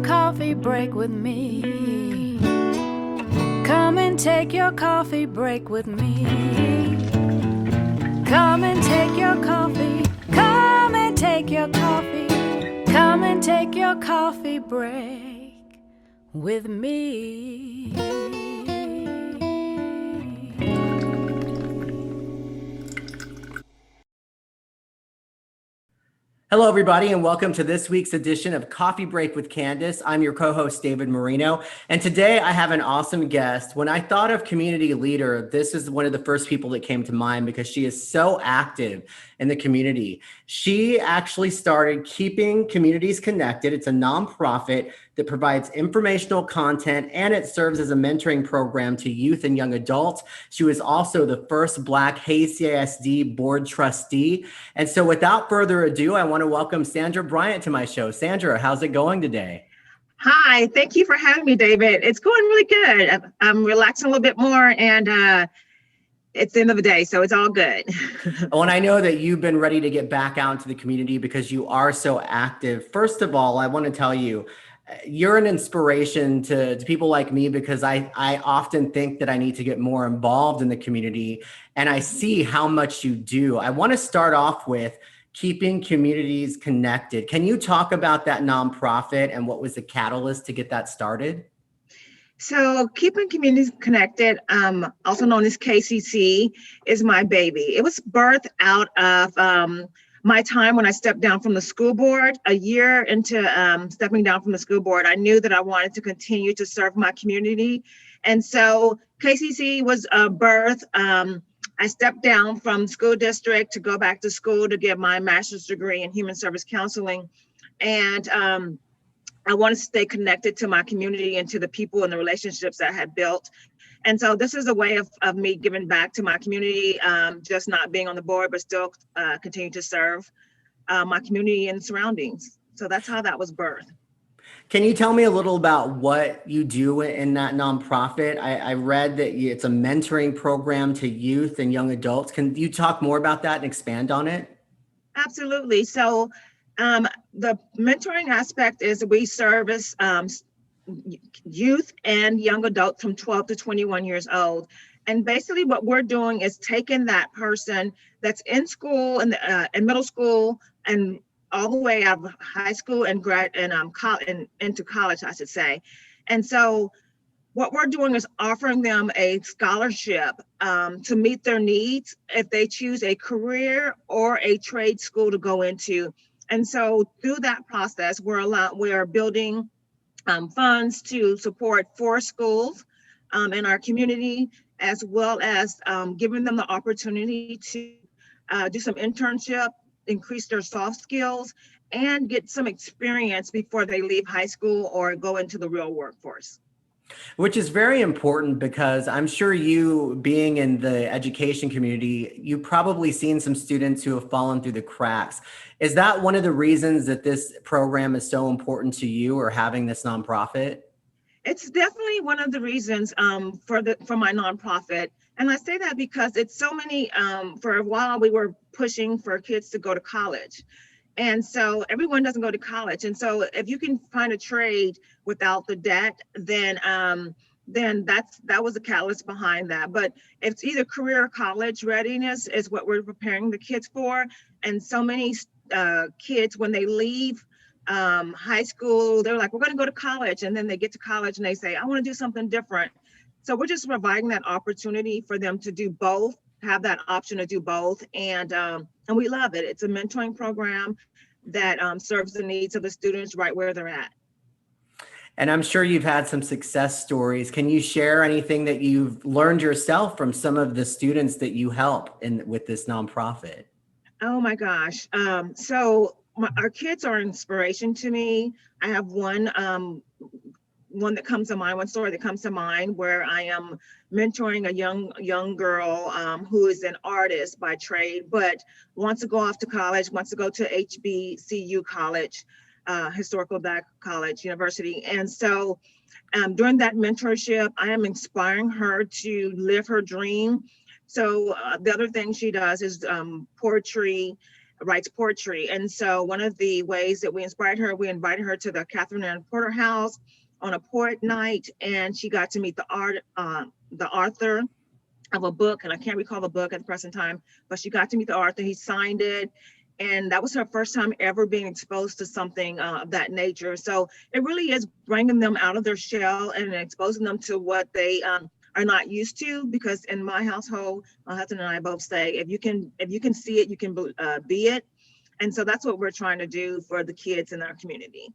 coffee break with me. Come and take your coffee break with me. Come and take your coffee. Come and take your coffee. Come and take your coffee break with me. Hello, everybody, and welcome to this week's edition of Coffee Break with Candace. I'm your co-host, David Marino, and today I have an awesome guest. When I thought of community leader, this is one of the first people that came to mind because she is so active in the community. She actually started Keeping Communities Connected. It's a nonprofit that provides informational content, and it serves as a mentoring program to youth and young adults. She was also the first Black CISD board trustee. And so without further ado, I want to welcome Sandra Bryant to my show. Sandra, how's it going today? Hi, thank you for having me, David. It's going really good. I'm relaxing a little bit more, and it's the end of the day, so it's all good. Oh, and I know that you've been ready to get back out into the community because you are so active. First of all, I want to tell you, you're an inspiration to people like me because I often think that I need to get more involved in the community, and I see how much you do. I want to start off with Keeping Communities Connected. Can you talk about that nonprofit and what was the catalyst to get that started? So Keeping Communities Connected, also known as KCC, is my baby. It was birthed out of my time when I stepped down from the school board. A year into stepping down from the school board, I knew that I wanted to continue to serve my community. And so KCC was birthed. I stepped down from school district to go back to school to get my master's degree in human service counseling. And I wanted to stay connected to my community and to the people and the relationships that I had built. And so this is a way of me giving back to my community, just not being on the board, but still continue to serve my community and surroundings. So that's how that was birthed. Can you tell me a little about what you do in that nonprofit? I read that it's a mentoring program to youth and young adults. Can you talk more about that and expand on it? Absolutely. So the mentoring aspect is we service youth and young adults from 12 to 21 years old. And basically what we're doing is taking that person that's in school and middle school and all the way out of high school and into college, I should say. And so what we're doing is offering them a scholarship to meet their needs if they choose a career or a trade school to go into. And so through that process, we are building funds to support 4 schools in our community, as well as giving them the opportunity to do some internship, increase their soft skills, and get some experience before they leave high school or go into the real workforce. Which is very important because I'm sure you, being in the education community, you've probably seen some students who have fallen through the cracks. Is that one of the reasons that this program is so important to you, or having this nonprofit? It's definitely one of the reasons for my nonprofit. And I say that because it's so many, for a while we were pushing for kids to go to college. And so everyone doesn't go to college. And so if you can find a trade without the debt, then that was the catalyst behind that. But it's either career or college readiness is what we're preparing the kids for. And so many kids, when they leave high school, they're like, we're going to go to college. And then they get to college and they say, I want to do something different. So we're just providing that opportunity for them to do both, have that option to do both. And we love it. It's a mentoring program that serves the needs of the students right where they're at. And I'm sure you've had some success stories. Can you share anything that you've learned yourself from some of the students that you help with this nonprofit? Oh my gosh. Our kids are inspiration to me. I have one that comes to mind, one story that comes to mind where I am mentoring a young girl who is an artist by trade, but wants to go off to college, wants to go to HBCU college, Historical Black College University. And so during that mentorship, I am inspiring her to live her dream. So the other thing she does is poetry, writes poetry. And so one of the ways that we invited her to the Catherine Ann Porter House on a poet night, and she got to meet the author of a book, and I can't recall the book at the present time, but she got to meet the author. He signed it, and that was her first time ever being exposed to something of that nature. So it really is bringing them out of their shell and exposing them to what they are not used to, because in my household, my husband and I both say, if you can see it, you can be it. And so that's what we're trying to do for the kids in our community.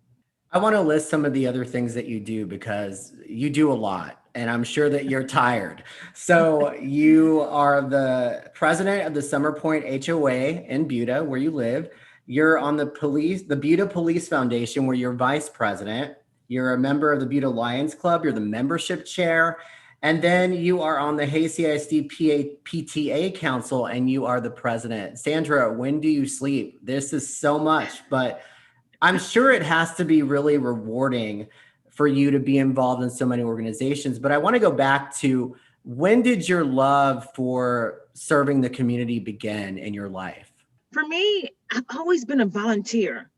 I want to list some of the other things that you do, because you do a lot and I'm sure that you're tired. So you are the president of the Summer Pointe HOA in Buda, where you live. You're on the Buda Police Foundation, where you're vice president. You're a member of the Buda Lions Club. You're the membership chair. And then you are on the CISD PTA Council, and you are the president. Sandra, when do you sleep? This is so much, but I'm sure it has to be really rewarding for you to be involved in so many organizations. But I want to go back to, when did your love for serving the community begin in your life? For me, I've always been a volunteer.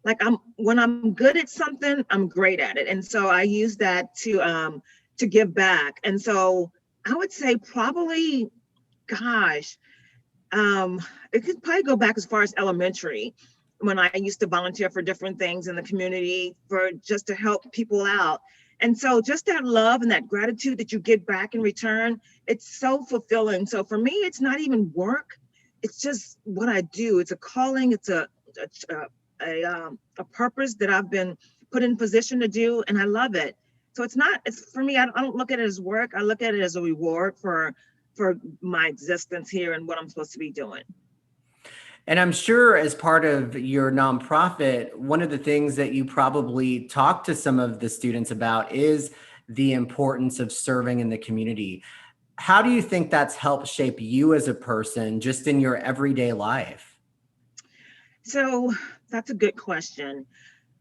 Like, when I'm good at something, I'm great at it. And so I use that to give back. And so I would say probably, it could probably go back as far as elementary, when I used to volunteer for different things in the community for just to help people out. And so just that love and that gratitude that you get back in return, it's so fulfilling. So for me, it's not even work. It's just what I do. It's a calling. It's a purpose that I've been put in position to do, and I love it. So it's for me, I don't look at it as work. I look at it as a reward for my existence here and what I'm supposed to be doing. And I'm sure as part of your nonprofit, one of the things that you probably talk to some of the students about is the importance of serving in the community. How do you think that's helped shape you as a person, just in your everyday life? So that's a good question.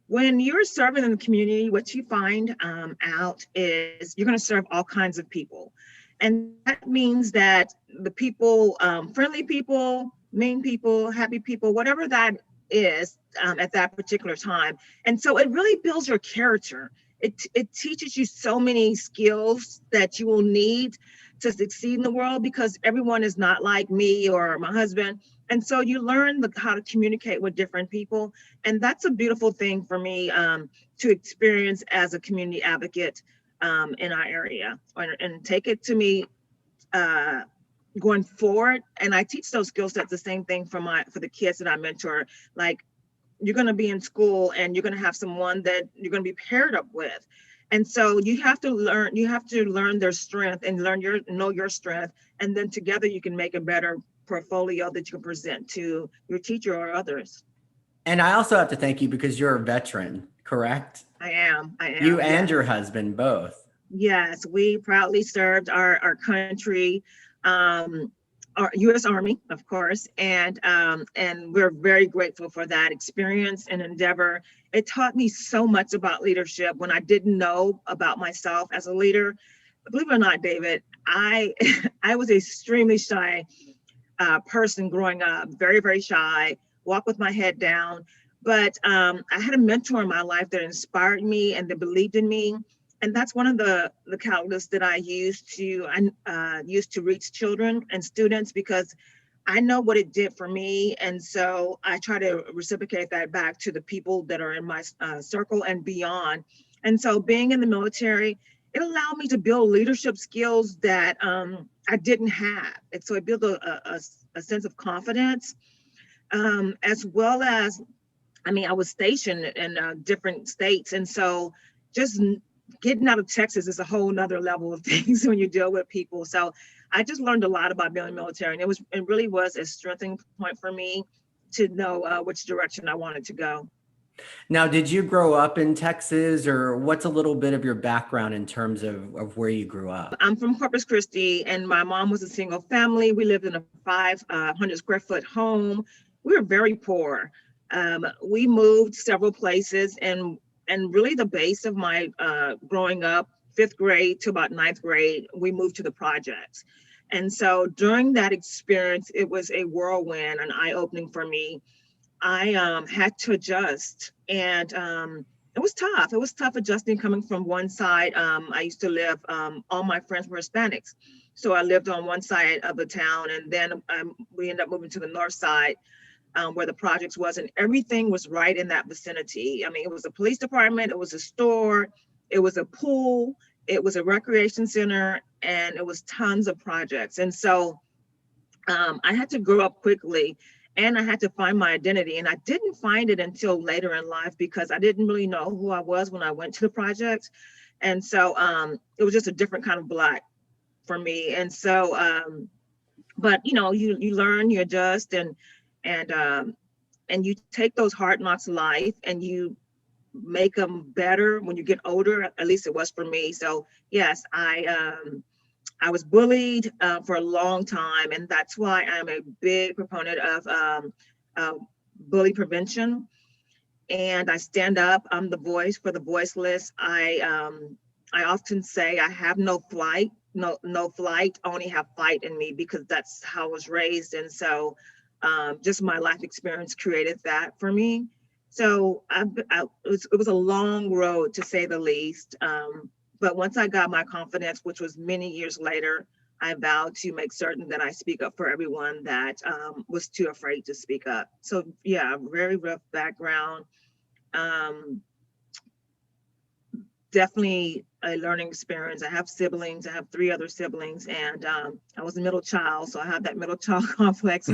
When you're serving in the community, what you find out is you're going to serve all kinds of people. And that means that the people, friendly people, mean people, happy people, whatever that is at that particular time. And so it really builds your character. It teaches you so many skills that you will need to succeed in the world, because everyone is not like me or my husband. And so you learn how to communicate with different people. And that's a beautiful thing for me to experience as a community advocate in our area, and take it to me going forward. And I teach those skill sets, the same thing for the kids that I mentor. Like, you're going to be in school and you're going to have someone that you're going to be paired up with. And so you have to learn their strength and know your strength. And then together you can make a better portfolio that you can present to your teacher or others. And I also have to thank you, because you're a veteran, correct? I am. You and your husband both. Yes, we proudly served our country, our U.S. Army, of course, and we're very grateful for that experience and endeavor. It taught me so much about leadership when I didn't know about myself as a leader. Believe it or not, David, I was extremely shy person growing up, very, very shy, walk with my head down. But I had a mentor in my life that inspired me and that believed in me. And that's one of the catalysts that I use to reach children and students, because I know what it did for me. And so I try to reciprocate that back to the people that are in my circle and beyond. And so being in the military, it allowed me to build leadership skills that I didn't have. And so it built a sense of confidence, as well as, I was stationed in different states. And so just getting out of Texas is a whole nother level of things when you deal with people. So I just learned a lot about being in the military, and it really was a strengthening point for me to know which direction I wanted to go. Now, did you grow up in Texas, or what's a little bit of your background in terms of where you grew up? I'm from Corpus Christi, and my mom was a single family. We lived in a 500 square foot home. We were very poor. We moved several places, and really the base of my growing up, 5th grade to about 9th grade, we moved to the projects. And so during that experience, it was a whirlwind, an eye-opening for me. I had to adjust, and it was tough. It was tough adjusting coming from one side. I used to live, all my friends were Hispanics. So I lived on one side of the town, and then we ended up moving to the north side, where the projects was, and everything was right in that vicinity. I mean, it was a police department, it was a store, it was a pool, it was a recreation center, and it was tons of projects. And so I had to grow up quickly, and I had to find my identity. And I didn't find it until later in life, because I didn't really know who I was when I went to the project. And so it was just a different kind of Black for me. And so, but you know, you learn, you adjust, and you take those hard knocks of life and you make them better when you get older. At least it was for me. So yes, I was bullied for a long time, and that's why I'm a big proponent of bully prevention. And I stand up. I'm the voice for the voiceless. I often say I have no flight, only have fight in me, because that's how I was raised. And so just my life experience created that for me. So it was a long road, to say the least. But once I got my confidence, which was many years later, I vowed to make certain that I speak up for everyone that was too afraid to speak up. So yeah, very rough background. Definitely a learning experience. I have siblings. I have 3 other siblings, and I was a middle child, so I had that middle child complex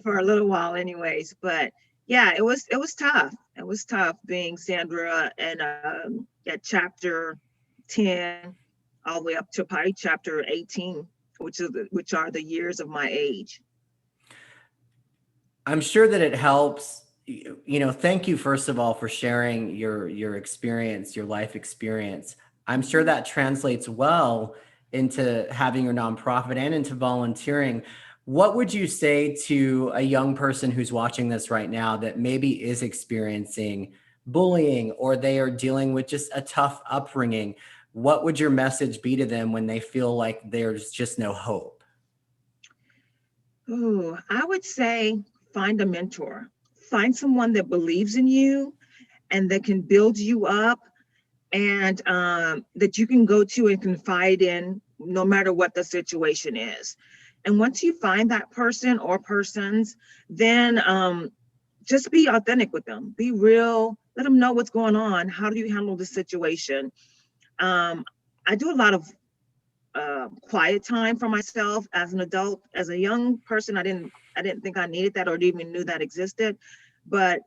for a little while anyways. But yeah, it was tough. It was tough being Sandra and at chapter 10 all the way up to probably chapter 18, which are the years of my age. I'm sure that it helps. Thank you, first of all, for sharing your experience, your life experience. I'm sure that translates well into having your nonprofit and into volunteering. What would you say to a young person who's watching this right now that maybe is experiencing bullying, or they are dealing with just a tough upbringing? What would your message be to them when they feel like there's just no hope? Ooh, I would say find a mentor. Find someone that believes in you and that can build you up, and that you can go to and confide in, no matter what the situation is. And once you find that person or persons, then just be authentic with them. Be real. Let them know what's going on. How do you handle the situation? I do a lot of quiet time for myself as an adult. As a young person, I didn't think I needed that or even knew that existed. But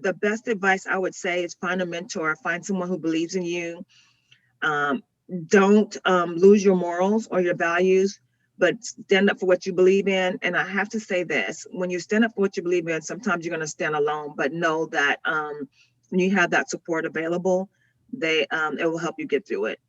the best advice I would say is find a mentor, find someone who believes in you. Don't lose your morals or your values, but stand up for what you believe in. And I have to say this, when you stand up for what you believe in, sometimes you're going to stand alone, but know that when you have that support available, it will help you get through it.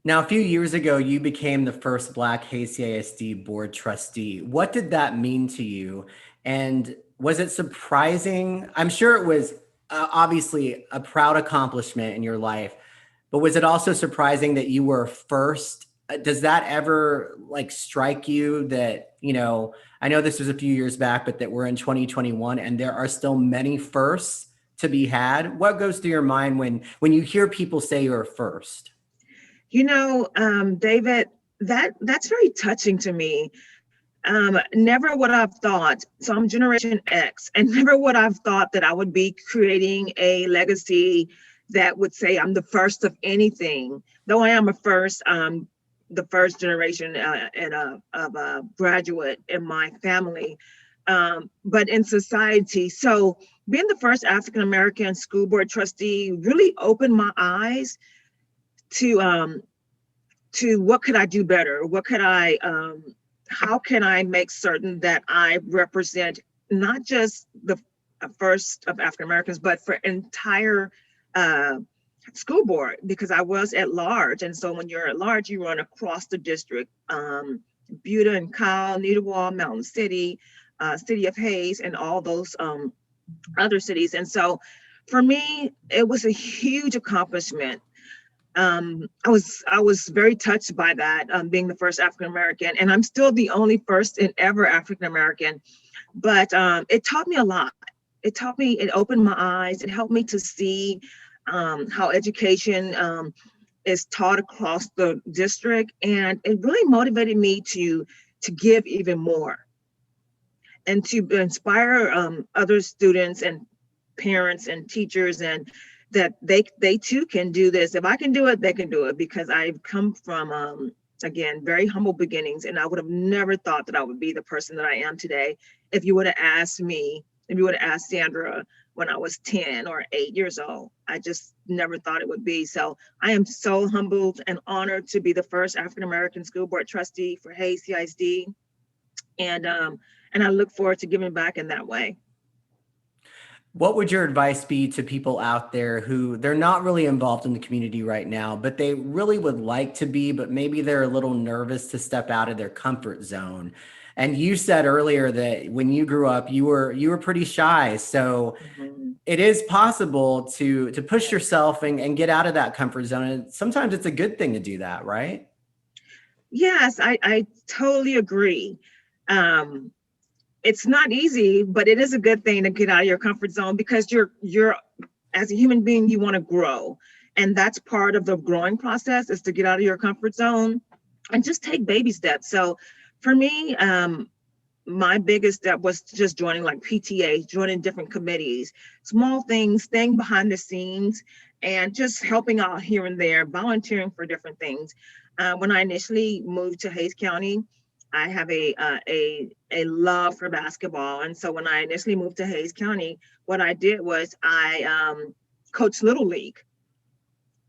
Now, a few years ago, you became the first Black CISD board trustee. What did that mean to you? And was it surprising? I'm sure it was obviously a proud accomplishment in your life, but was it also surprising that you were first? Does that ever strike you that, I know this was a few years back, but that we're in 2021 and there are still many firsts to be had? What goes through your mind when you hear people say you're first? David, that's very touching to me. Never would I've thought, so I'm Generation X, and never would I've thought that I would be creating a legacy that would say I'm the first of anything. Though I am the first generation of a graduate in my family, but in society. So being the first African-American school board trustee really opened my eyes to what could I do better? How can I make certain that I represent not just the first of African Americans, but for entire school board, because I was at large. And so when you're at large, you run across the district, Buda and Kyle, Needawal, Mountain City, City of Hayes, and all those other cities. And so for me, it was a huge accomplishment. I was very touched by that, being the first African American, and I'm still the only first and ever African American. But it taught me a lot. It opened my eyes. It helped me to see how education is taught across the district, and it really motivated me to give even more and to inspire other students and parents and teachers, and that they too can do this. If I can do it, they can do it, because I've come from again, very humble beginnings, and I would have never thought that I would be the person that I am today if you would have asked me, if you would have asked Sandra when I was 10 or 8 years old. I just never thought it would be. So I am so humbled and honored to be the first African American school board trustee for Hayes CISD, and I look forward to giving back in that way. What would your advice be to people out there who they're not really involved in the community right now, but they really would like to be, but maybe they're a little nervous to step out of their comfort zone? And you said earlier that when you grew up, you were pretty shy. So it is possible to push yourself and get out of that comfort zone. And sometimes it's a good thing to do that, right? Yes, I totally agree. It's not easy, but it is a good thing to get out of your comfort zone, because you're as a human being, you want to grow. And that's part of the growing process, is to get out of your comfort zone and just take baby steps. So for me, my biggest step was just joining like PTA, joining different committees, small things, staying behind the scenes, and just helping out here and there, volunteering for different things. When I initially moved to Hayes County, I have a love for basketball. And so when I initially moved to Hayes County, what I did was I coached Little League.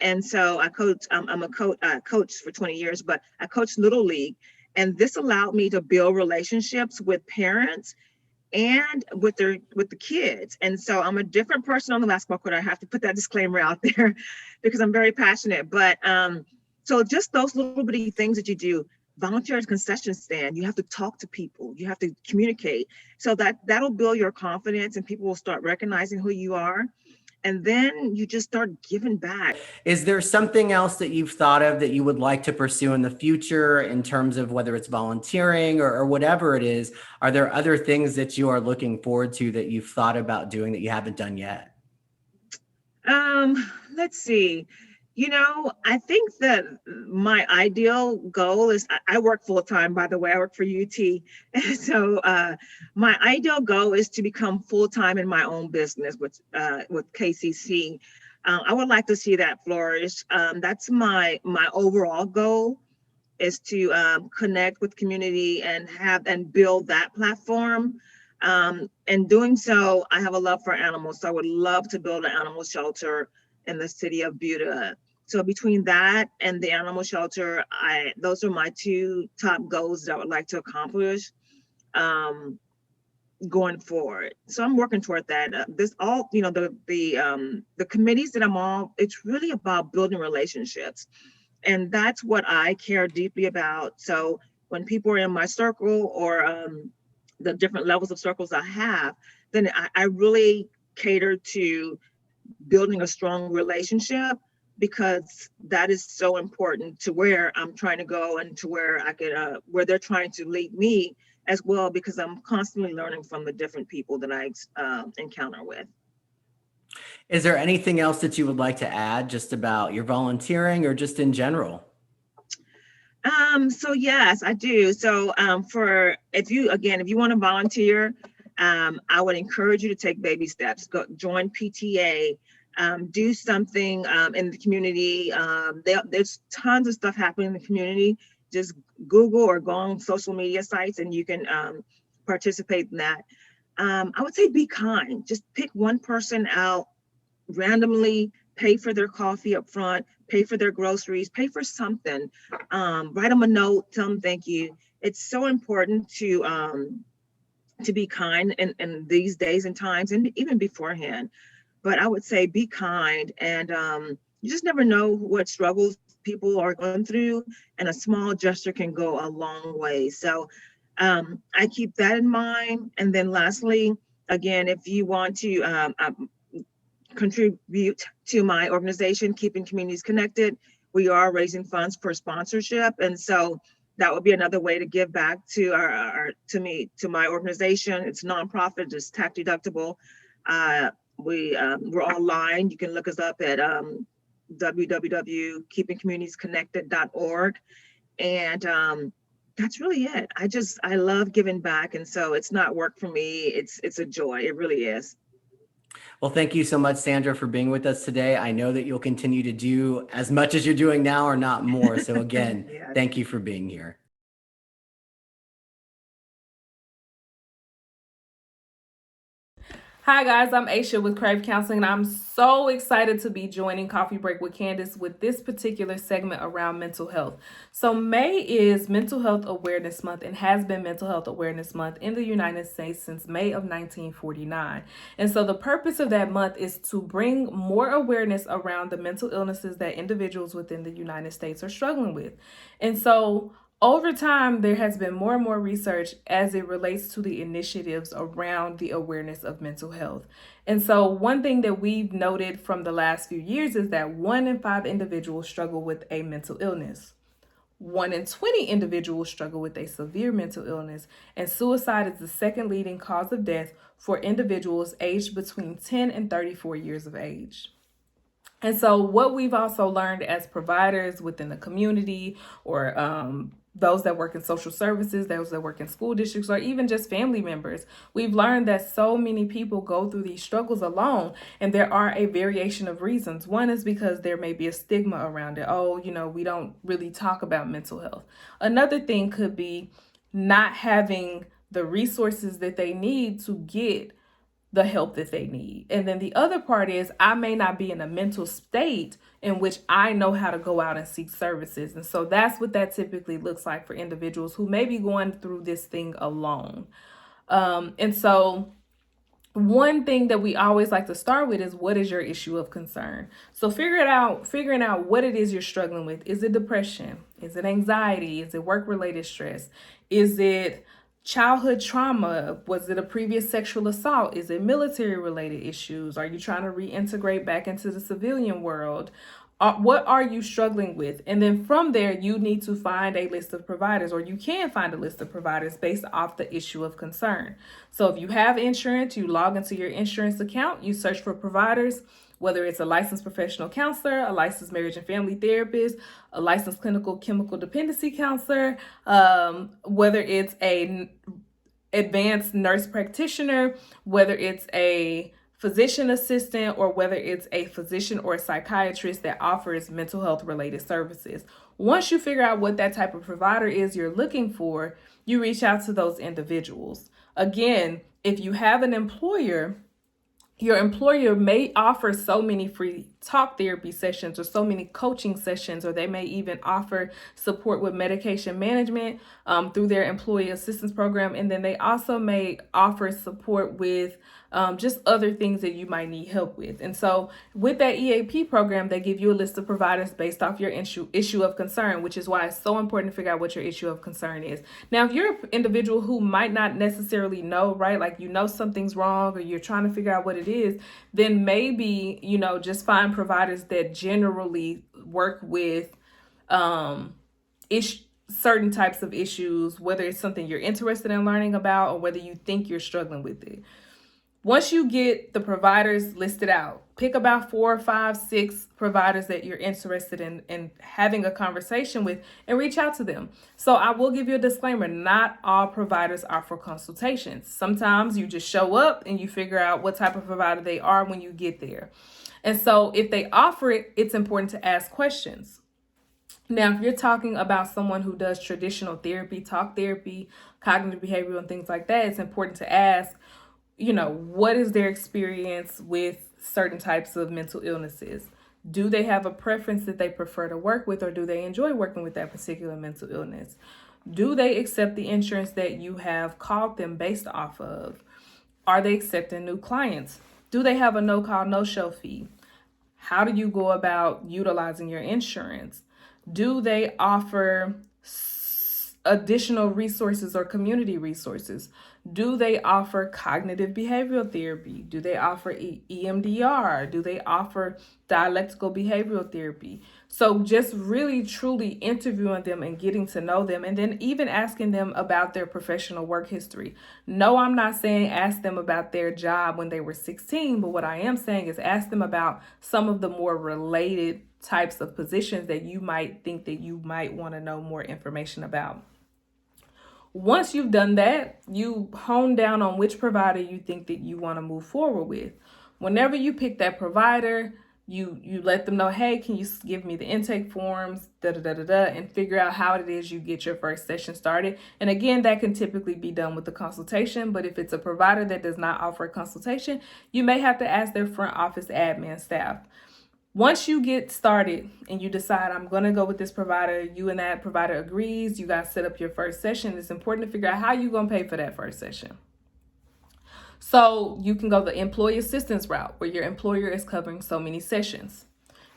And so I coach, I'm a coach for 20 years, but I coached Little League. And this allowed me to build relationships with parents and with the kids. And so I'm a different person on the basketball court. I have to put that disclaimer out there because I'm very passionate. But so just those little bitty things that you do. Volunteer at a concession stand, you have to talk to people, you have to communicate, so that'll build your confidence, and people will start recognizing who you are, and then you just start giving back. Is there something else that you've thought of that you would like to pursue in the future, in terms of whether it's volunteering or whatever it is? Are there other things that you are looking forward to that you've thought about doing that you haven't done yet? Let's see. I think that my ideal goal is, I work full time, by the way, I work for UT. And so my ideal goal is to become full time in my own business with KCC. I would like to see that flourish. That's my overall goal, is to connect with community and build that platform. And doing so, I have a love for animals. So I would love to build an animal shelter in the city of Buda. So between that and the animal shelter, those are my two top goals that I would like to accomplish going forward. So I'm working toward that. The committees that I'm on, it's really about building relationships. And that's what I care deeply about. So when people are in my circle, or the different levels of circles I have, then I really cater to building a strong relationship, because that is so important to where I'm trying to go, and to where I could, where they're trying to lead me as well, because I'm constantly learning from the different people that I encounter with. Is there anything else that you would like to add, just about your volunteering or just in general? So yes, I do. So if you want to volunteer, I would encourage you to take baby steps. Go join PTA. Do something in the community. There's tons of stuff happening in the community. Just Google or go on social media sites, and you can participate in that. I would say be kind. Just pick one person out randomly, pay for their coffee up front, pay for their groceries, pay for something. Write them a note, tell them thank you. It's so important to be kind in these days and times, and even beforehand. But I would say be kind, and you just never know what struggles people are going through, and a small gesture can go a long way. So I keep that in mind. And then lastly, again, if you want to contribute to my organization, Keeping Communities Connected. We are raising funds for sponsorship, and so that would be another way to give back to to my organization. It's nonprofit, it's tax deductible. We're online. You can look us up at www.keepingcommunitiesconnected.org, and that's really it. I love giving back, and so it's not work for me. It's a joy. It really is. Well, thank you so much, Sandra, for being with us today. I know that you'll continue to do as much as you're doing now or not more. So again, Yes. Thank you for being here. Hi guys, I'm Aisha with Crave Counseling, and I'm so excited to be joining Coffee Break with Candace with this particular segment around mental health. So May is Mental Health Awareness Month and has been Mental Health Awareness Month in the United States since May of 1949. And so the purpose of that month is to bring more awareness around the mental illnesses that individuals within the United States are struggling with. And so over time, there has been more and more research as it relates to the initiatives around the awareness of mental health. And so one thing that we've noted from the last few years is that 1 in 5 individuals struggle with a mental illness. 1 in 20 individuals struggle with a severe mental illness, and suicide is the second leading cause of death for individuals aged between 10 and 34 years of age. And so what we've also learned as providers within the community, or those that work in social services, those that work in school districts, or even just family members, we've learned that so many people go through these struggles alone, and there are a variation of reasons. One is because there may be a stigma around it. Oh, we don't really talk about mental health. Another thing could be not having the resources that they need to get the help that they need. And then the other part is I may not be in a mental state in which I know how to go out and seek services. And so that's what that typically looks like for individuals who may be going through this thing alone. And so one thing that we always like to start with is, what is your issue of concern? So figuring out what it is you're struggling with. Is it depression? Is it anxiety? Is it work-related stress? Is it childhood trauma? Was it a previous sexual assault? Is it military related issues? Are you trying to reintegrate back into the civilian world? What are you struggling with? And then from there, you need to find a list of providers, or you can find a list of providers based off the issue of concern. So if you have insurance, you log into your insurance account, you search for providers, whether it's a licensed professional counselor, a licensed marriage and family therapist, a licensed clinical chemical dependency counselor, whether it's a advanced nurse practitioner, whether it's a physician assistant, or whether it's a physician or a psychiatrist that offers mental health related services. Once you figure out what that type of provider is you're looking for, you reach out to those individuals. Again, if you have an employer, your employer may offer so many free talk therapy sessions or so many coaching sessions, or they may even offer support with medication management through their employee assistance program. And then they also may offer support with just other things that you might need help with. And so with that EAP program, they give you a list of providers based off your issue of concern, which is why it's so important to figure out what your issue of concern is. Now, if you're an individual who might not necessarily know, right, like something's wrong or you're trying to figure out what it is, then maybe, just find providers that generally work with certain types of issues, whether it's something you're interested in learning about or whether you think you're struggling with it. Once you get the providers listed out, pick about 4, 5, 6 providers that you're interested in having a conversation with, and reach out to them. So I will give you a disclaimer, not all providers are for consultations. Sometimes you just show up and you figure out what type of provider they are when you get there. And so if they offer it, it's important to ask questions. Now, if you're talking about someone who does traditional therapy, talk therapy, cognitive behavioral and things like that, it's important to ask, what is their experience with certain types of mental illnesses? Do they have a preference that they prefer to work with, or do they enjoy working with that particular mental illness? Do they accept the insurance that you have called them based off of? Are they accepting new clients? Do they have a no-call, no-show fee? How do you go about utilizing your insurance? Do they offer additional resources or community resources? Do they offer cognitive behavioral therapy? Do they offer EMDR? Do they offer dialectical behavioral therapy? So just really truly interviewing them and getting to know them, and then even asking them about their professional work history. No, I'm not saying ask them about their job when they were 16, but what I am saying is ask them about some of the more related types of positions that you might think that you might want to know more information about. Once you've done that, you hone down on which provider you think that you want to move forward with. Whenever you pick that provider, you let them know, hey, can you give me the intake forms, and figure out how it is you get your first session started. And again, that can typically be done with a consultation, but if it's a provider that does not offer a consultation, you may have to ask their front office admin staff. Once you get started and you decide, I'm going to go with this provider, you and that provider agrees, you guys set up your first session, it's important to figure out how you're going to pay for that first session. So you can go the employee assistance route where your employer is covering so many sessions.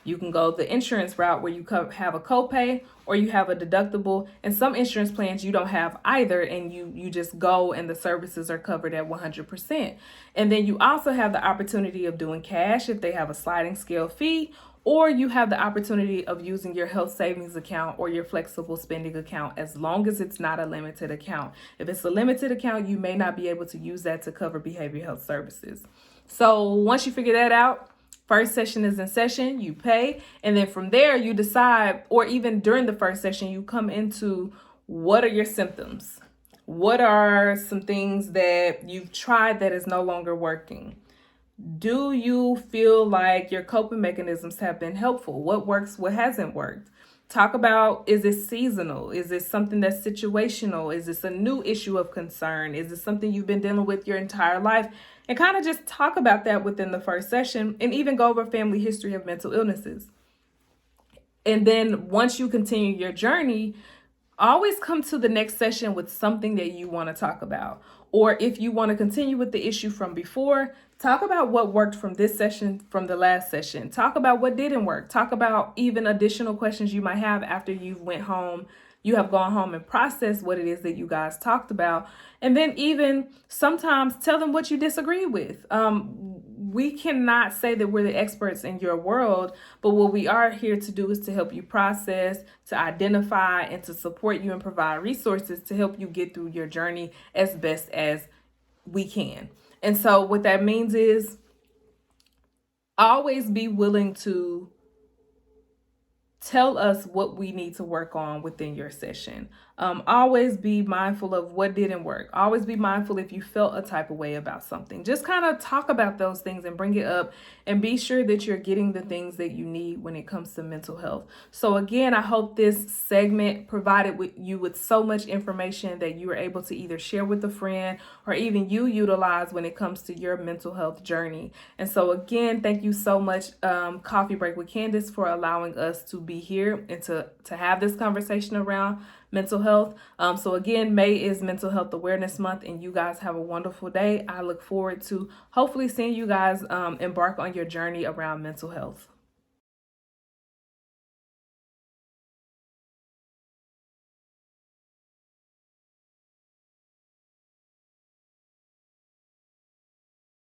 You can go the insurance route where you have a copay or you have a deductible. And some insurance plans you don't have either, and you just go and the services are covered at 100%. And then you also have the opportunity of doing cash if they have a sliding scale fee, or you have the opportunity of using your health savings account or your flexible spending account, as long as it's not a limited account. If it's a limited account, you may not be able to use that to cover behavioral health services. So once you figure that out, first session is in session, you pay, and then from there you decide, or even during the first session, you come into what are your symptoms? What are some things that you've tried that is no longer working? Do you feel like your coping mechanisms have been helpful? What works, what hasn't worked? Talk about, is it seasonal? Is it something that's situational? Is this a new issue of concern? Is it something you've been dealing with your entire life? And kind of just talk about that within the first session, and even go over family history of mental illnesses. And then once you continue your journey, always come to the next session with something that you want to talk about. Or if you want to continue with the issue from before, talk about what worked from this session, from the last session. Talk about what didn't work. Talk about even additional questions you might have after you've went home. You have gone home and processed what it is that you guys talked about. And then even sometimes tell them what you disagree with. We cannot say that we're the experts in your world, but what we are here to do is to help you process, to identify, and to support you and provide resources to help you get through your journey as best as we can. And so what that means is always be willing to tell us what we need to work on within your session. Always be mindful of what didn't work. Always be mindful if you felt a type of way about something. Just kind of talk about those things and bring it up, and be sure that you're getting the things that you need when it comes to mental health. So again, I hope this segment provided you with so much information that you were able to either share with a friend or even you utilize when it comes to your mental health journey. And so again, thank you so much, Coffee Break with Candace, for allowing us to be here and to have this conversation around mental health. So again, May is Mental Health Awareness Month, and you guys have a wonderful day. I look forward to hopefully seeing you guys embark on your journey around mental health.